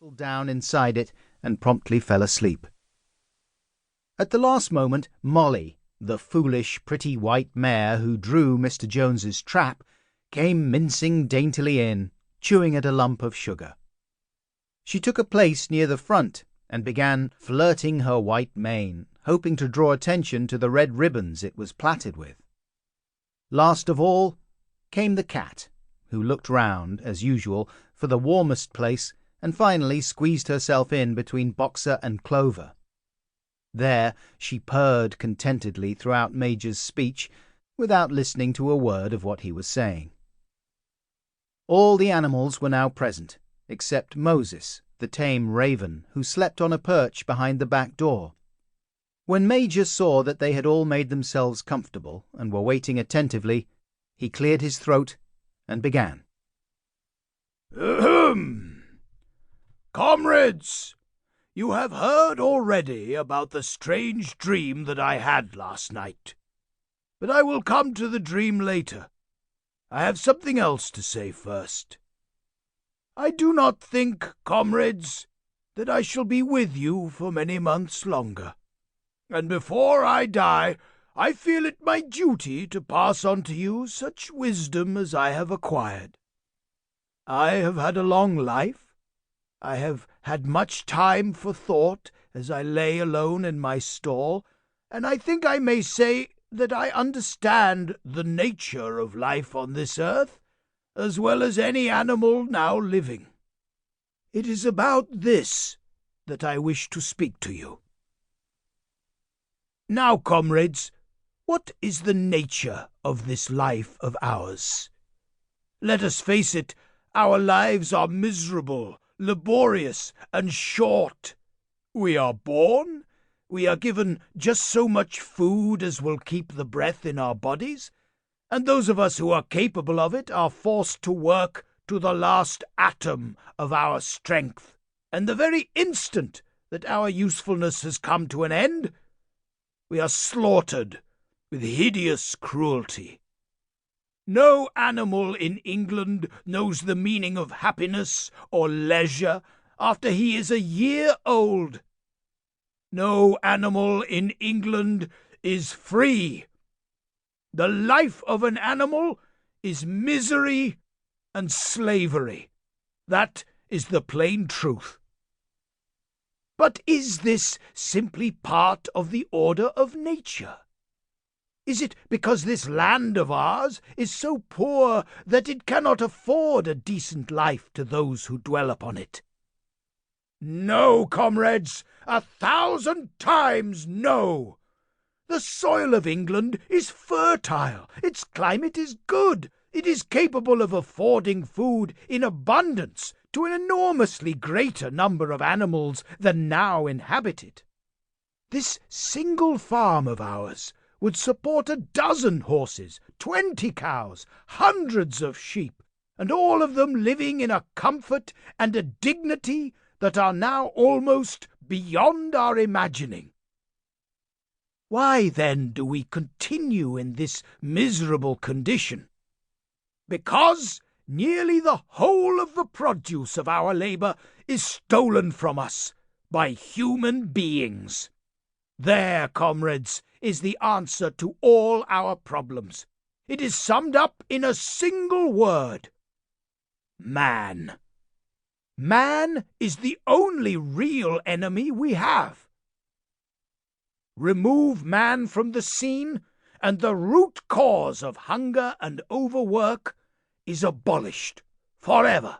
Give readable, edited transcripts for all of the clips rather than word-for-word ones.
settled down inside it and promptly fell asleep. At the last moment, Molly, the foolish, pretty white mare who drew Mr. Jones's trap, came mincing daintily in, chewing at a lump of sugar. She took a place near the front and began flirting her white mane, hoping to draw attention to the red ribbons it was plaited with. Last of all came the cat, who looked round, as usual, for the warmest place, and finally squeezed herself in between Boxer and Clover. There she purred contentedly throughout Major's speech, without listening to a word of what he was saying. All the animals were now present, except Moses, the tame raven, who slept on a perch behind the back door. When Major saw that they had all made themselves comfortable and were waiting attentively, he cleared his throat and began. Ahem! Comrades, you have heard already about the strange dream that I had last night. But I will come to the dream later. I have something else to say first. I do not think, comrades, that I shall be with you for many months longer. And before I die, I feel it my duty to pass on to you such wisdom as I have acquired. I have had a long life. I have had much time for thought as I lay alone in my stall, and I think I may say that I understand the nature of life on this earth as well as any animal now living. It is about this that I wish to speak to you. Now, comrades, what is the nature of this life of ours? Let us face it, our lives are miserable, laborious, and short. We are born, we are given just so much food as will keep the breath in our bodies, and those of us who are capable of it are forced to work to the last atom of our strength, and the very instant that our usefulness has come to an end, we are slaughtered with hideous cruelty. No animal in England knows the meaning of happiness or leisure after he is a year old. No animal in England is free. The life of an animal is misery and slavery. That is the plain truth. But is this simply part of the order of nature? Is it because this land of ours is so poor that it cannot afford a decent life to those who dwell upon it? No, comrades, 1,000 times no! The soil of England is fertile, its climate is good, it is capable of affording food in abundance to an enormously greater number of animals than now inhabit it. This single farm of ours would support 12 horses, 20 cows, hundreds of sheep, and all of them living in a comfort and a dignity that are now almost beyond our imagining. Why, then, do we continue in this miserable condition? Because nearly the whole of the produce of our labor is stolen from us by human beings. There, comrades, is the answer to all our problems. It is summed up in a single word: man. Man is the only real enemy we have. Remove man from the scene, and the root cause of hunger and overwork is abolished forever.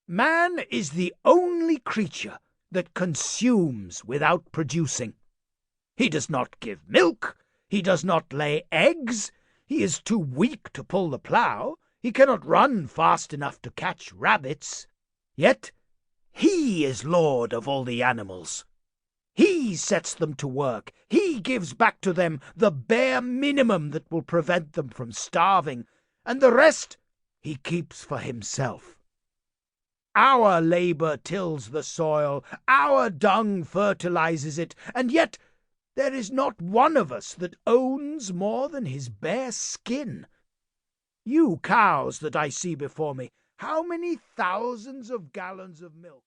Man is the only creature that consumes without producing. He does not give milk, he does not lay eggs, he is too weak to pull the plough, he cannot run fast enough to catch rabbits. Yet he is lord of all the animals. He sets them to work, he gives back to them the bare minimum that will prevent them from starving, and the rest he keeps for himself. Our labor tills the soil, our dung fertilizes it, and yet there is not one of us that owns more than his bare skin. You cows that I see before me, How many thousands of gallons of milk?